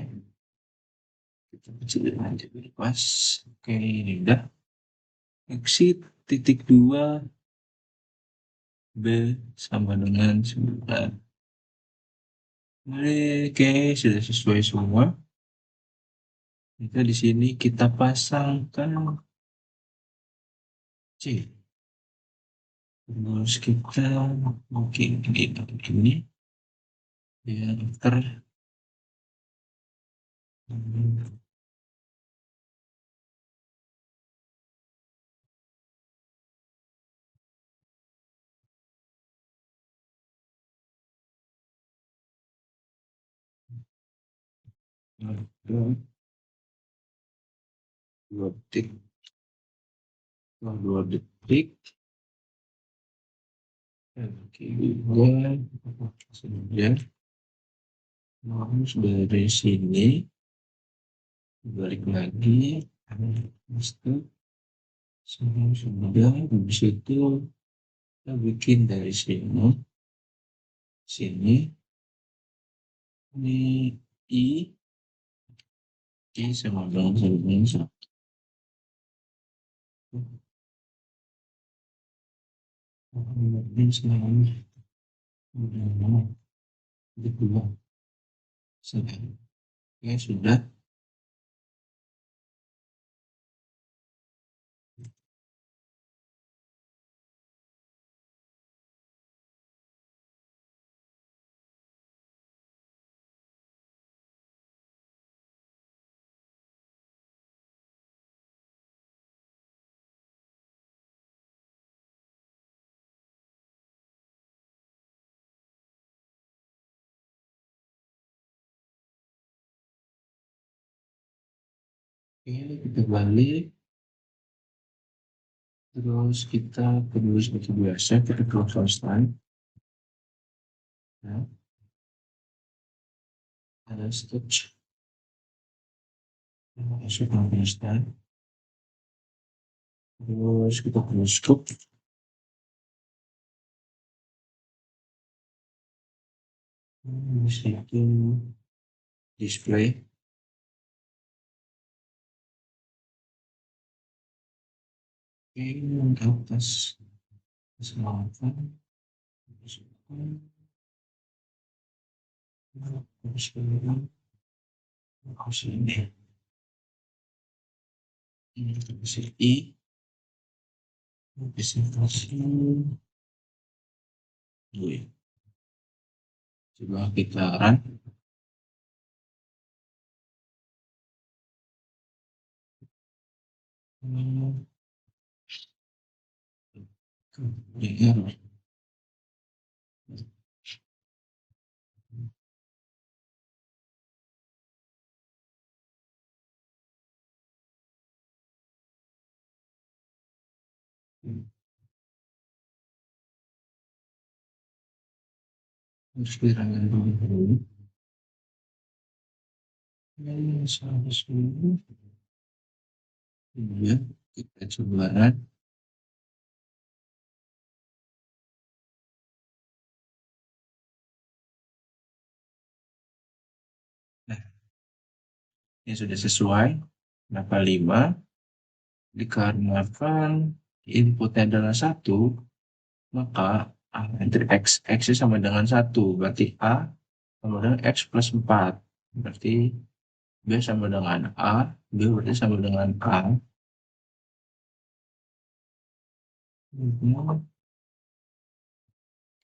Speaker 1: kita kecilin aja dulu pas. Oke, ini udah. Exit titik 2, B sama dengan 9. Oke, sudah sesuai semua. Kita di sini kita pasangkan C. Terus kita mungkin ini ya ter dua detik, 2 detik. Oke, kemudian harus dari sini balik lagi, sudah habis itu kita bikin dari sini ini I sama dengan 1. Ini sebenarnya kedua ya sudah. Oke, kita balik, terus kita kedua seperti biasa kita close constant, nah, ada stitch masuk constant, terus kita close scope, itu display, oke, atas selatan, terus ini I Presentasi. Wih, coba kita run. Hmm, ya, harus dirangin dulu. Ini 110. Iya, kita coba run. Nah, ini sudah sesuai. Kenapa 5? Dikarenakan inputnya adalah 1, maka entry X sama dengan 1. Berarti A sama dengan X plus 4. Berarti B sama dengan A, B berarti sama dengan A.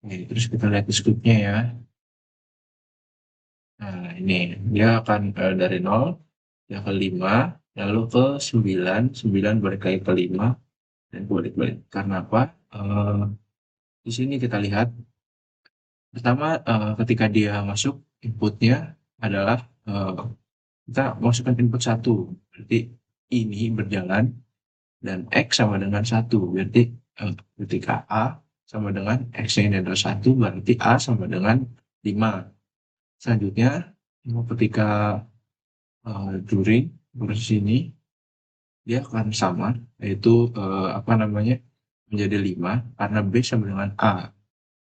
Speaker 1: Oke, terus kita lihat di scoop-nya ya. Nah, ini dia akan dari 0 ya ke 5, lalu ke 9, 9 balik lagi ke 5, dan balik-balik. Karena apa? Eh, di sini kita lihat, pertama ketika dia masuk, inputnya adalah kita masukkan input 1. Berarti ini berjalan, dan X sama dengan 1. Berarti ketika A sama dengan X-nya ini adalah 1, berarti A sama dengan 5. Selanjutnya, ketika during proses ini, dia akan sama, yaitu apa namanya, menjadi 5 karena B sama dengan A.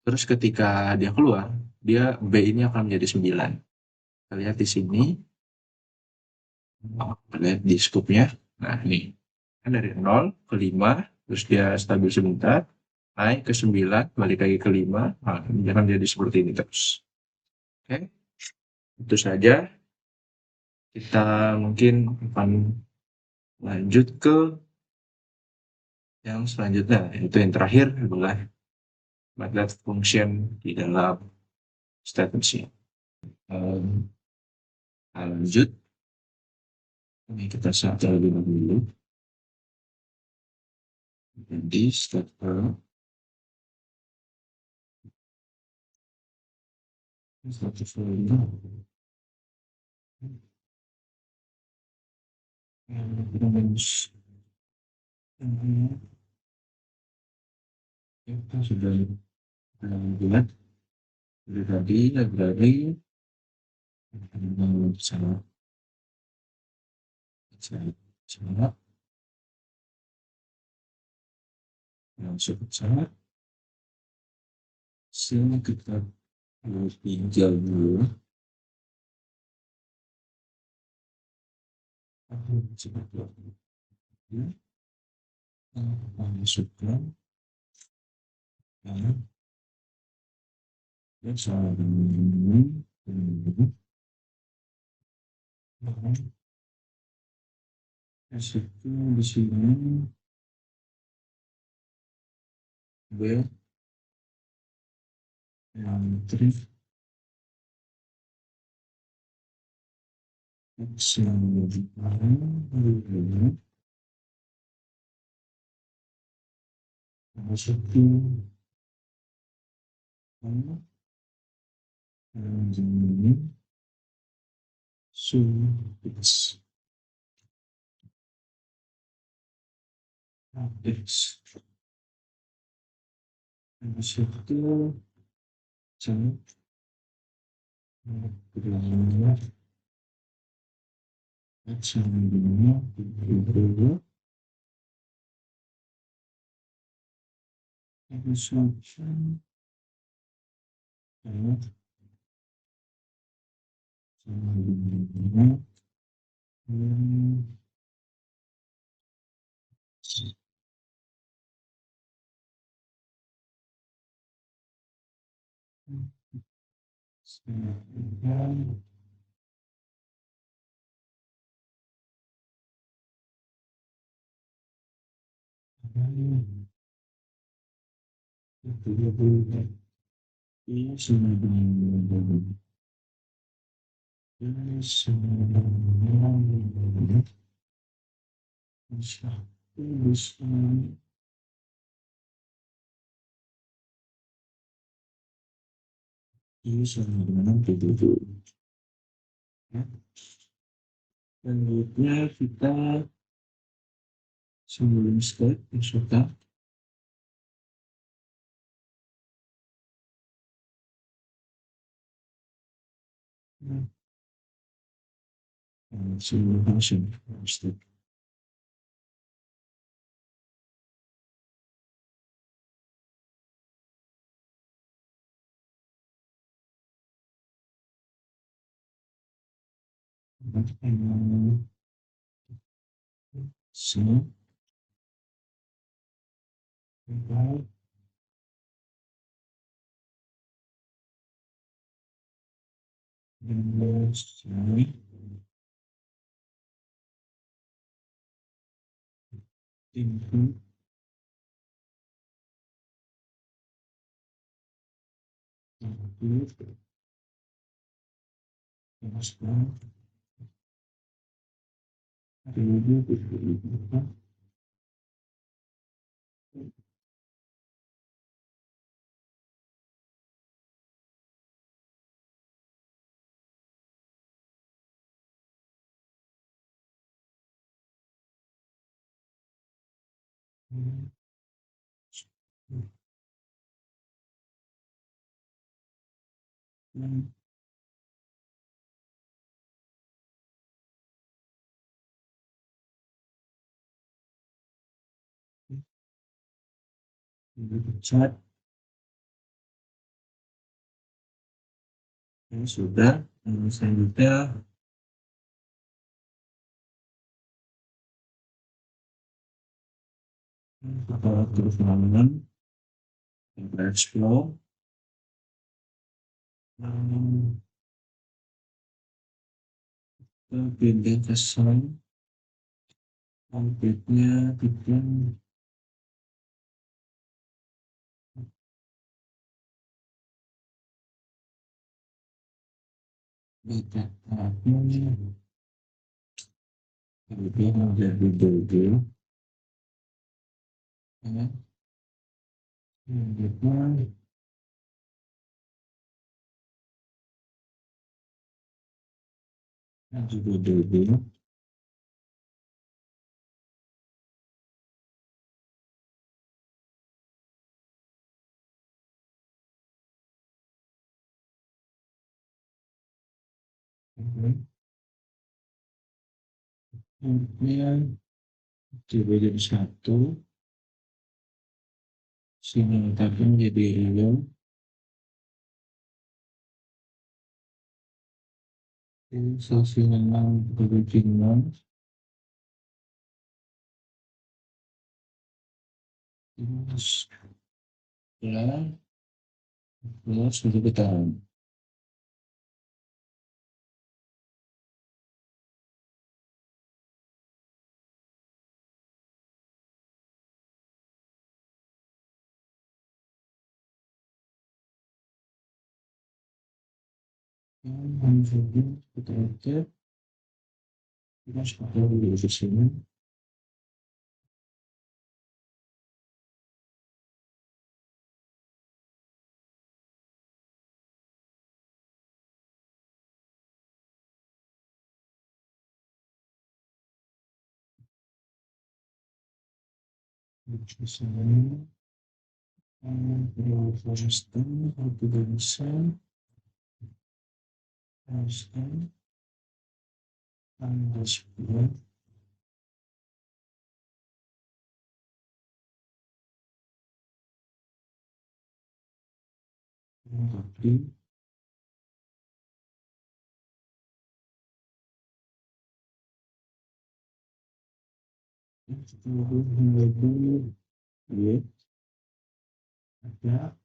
Speaker 1: Terus ketika dia keluar, dia B ini akan menjadi 9. Kita lihat di sini, kita lihat di scoop-nya. Nah, ini kan dari 0 ke 5, terus dia stabil sebentar, naik ke 9, balik lagi ke 5, nah, dia akan jadi seperti ini terus. Oke, itu saja. Kita mungkin akan lanjut ke yang selanjutnya, yaitu yang terakhir adalah MATLAB function di dalam state machine. Um, Lanjut, ini kita set terlebih dahulu. Jadi state kita sudah buat tadi library cara cara masuk cara sini kita tinggal dulu masukkan ya sama ini situ di sini B yang trik X yang masukin ini so X X masukin jangan bilangnya X yang ini Evolution and Iya, sama dengan bisa iya sama dengan PBB. Ya. Selanjutnya kita sebelum step sudah sebelum langsung step. So, input input respon chat yang sudah selanjutnya kita terus melakukan explore pindah ke sound outputnya kita beda kemudian menjadi double ya selanjutnya juga double kemudian coba jadi satu sini tadi menjadi real sesi memang original terus ya sudah kita kita aja kita sudah di sini di sini Protestan, Ortodoks, Kristen, Anglikana, Katolik, seluruh Hindu, ya, ada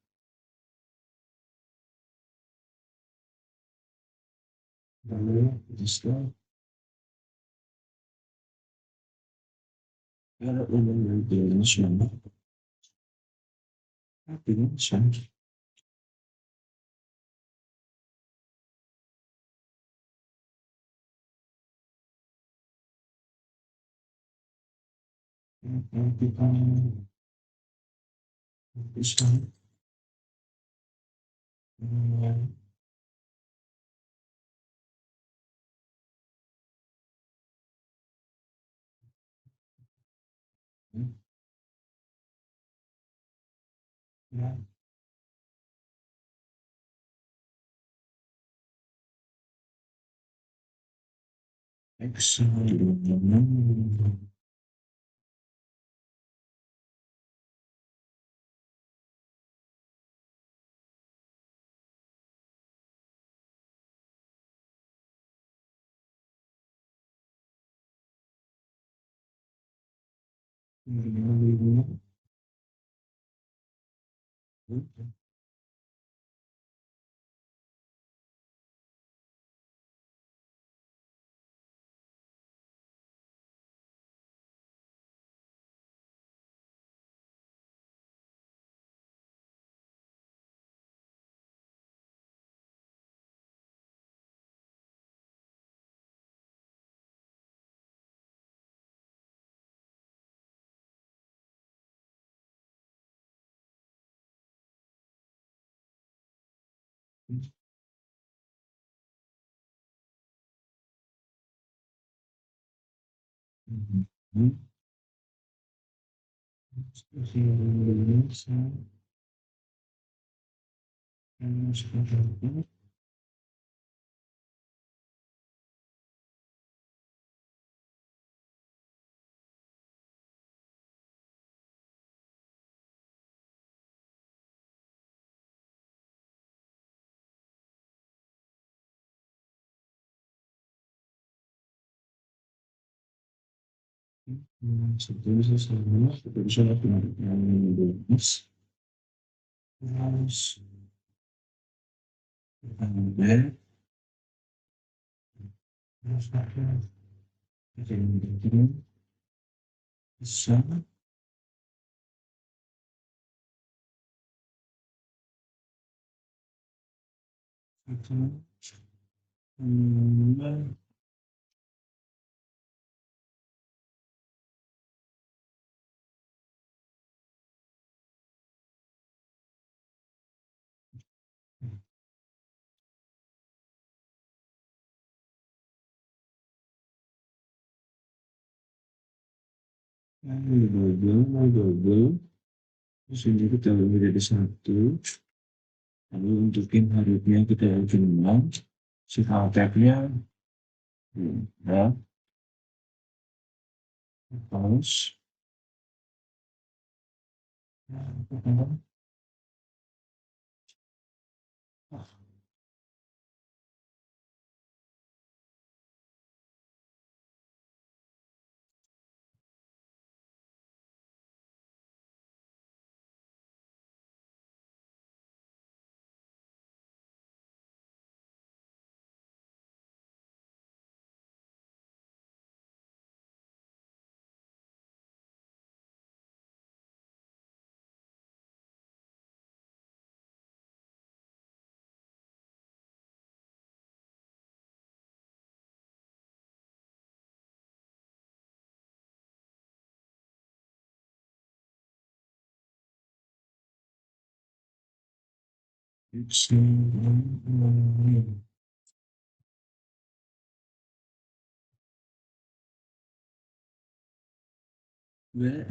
Speaker 1: lalu Islam, ada umum Indonesia, Bisa. Bisa. Sebetulnya saya bisa lakukan bonus, terus kemudian terus jadi bisa itu kemudian double terus ini kita menjadi satu, lalu untuk pin harusnya kita bikin si tabnya ya terus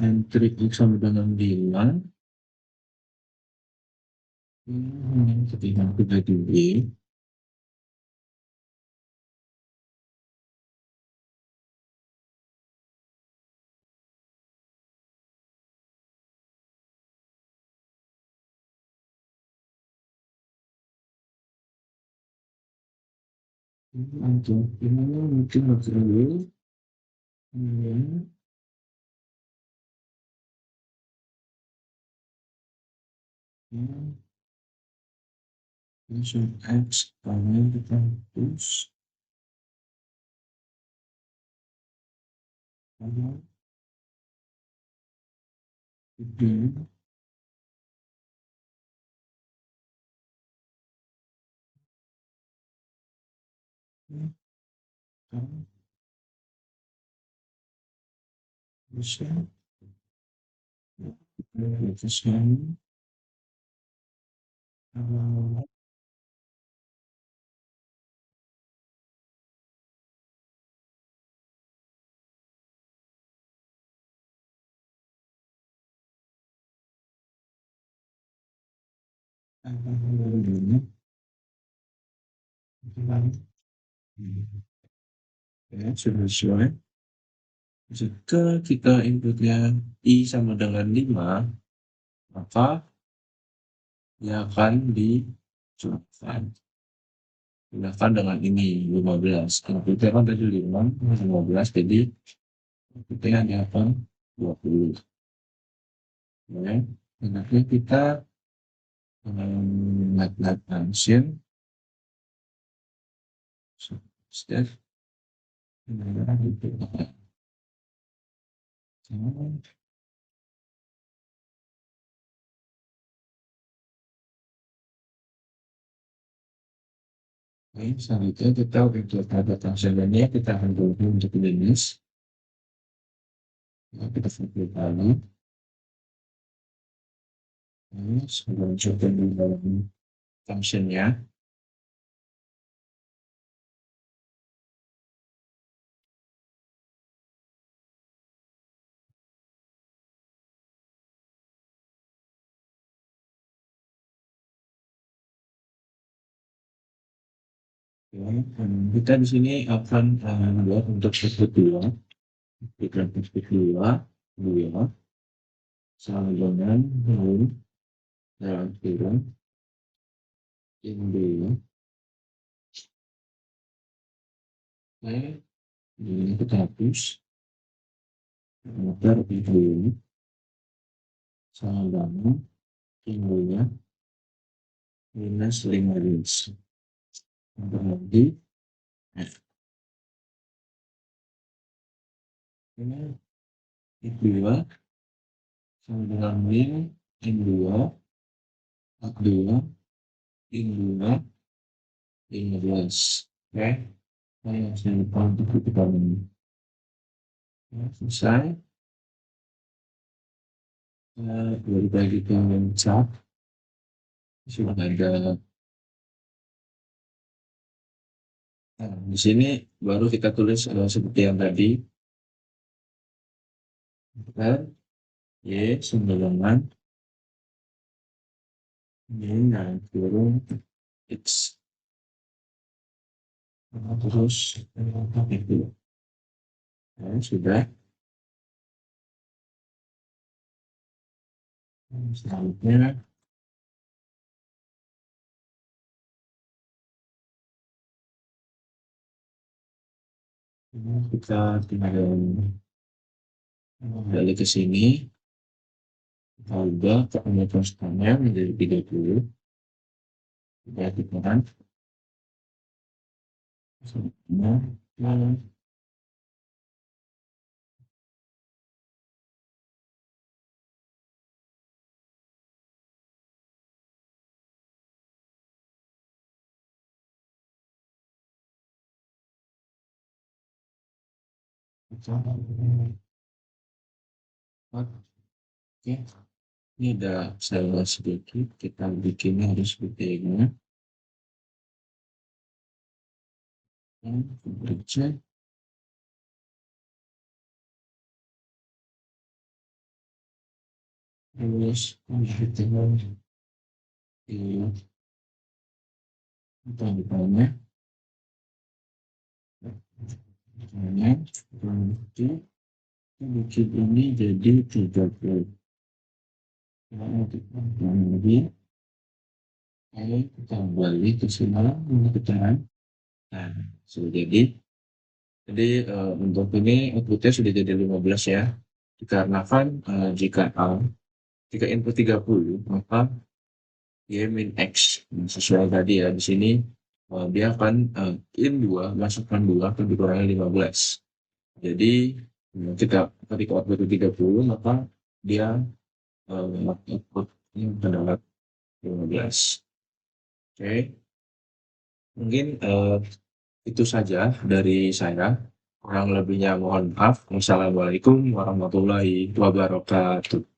Speaker 1: entry X sama dengan 5 ketika kita pilih untuk ini mungkin harus dulu ini langsung X kalian kita terus kalau ini Ya, sudah sesuai. Jika kita inputnya I sama dengan 5, maka dia akan dicurahkan. Gunakan dengan ini 15. Inputnya kan tadi 5, 15, jadi inputnya dia akan 20. Ya. Enaknya kita lihat function step Oke, selanjutnya kita untuk ada function-nya kita akan tunggu untuk jenis. Ya, kita sebut lagi. Ini sebelum coba di dalam function-nya. Ya, kita di sini akan buat untuk input 2, kita input 2 sama dengan dalam kurung ini. Oke, ini kita hapus. Motor ini sama dengan tingginya minus 15. Lagi, ini dua sama dengan min 2, 2, min 2, 15. Oke, nah yang saya lupa untuk kita ini. Ya, selesai. Dibagi ke cat sudah ada. Nah, di sini baru kita tulis seperti yang tadi, kan? Y sama dengan min dan turun X. Nah, terus itu ya, sudah. Selanjutnya kita tinggal balik ke sini, kita ubah konstannya menjadi 30. Kita tekan selanjutnya oke, ini ada salah sedikit, kita bikinnya harus seperti ini. Cek. Terus kita ditanya berarti bikin ini jadi 30. Lagi ayo kita balik ke sini tekan. Nah, sudah jadi untuk ini outputnya sudah jadi 15 ya, dikarenakan jika input 30 maka y min x. Nah, sesuai tadi ya di sini dia akan in 2 masukkan 2 akan dikurangi 15. Jadi kita ketika output 30 maka dia output ini adalah 15. Oke, mungkin Itu saja dari saya. Kurang lebihnya mohon maaf. Wassalamualaikum warahmatullahi wabarakatuh.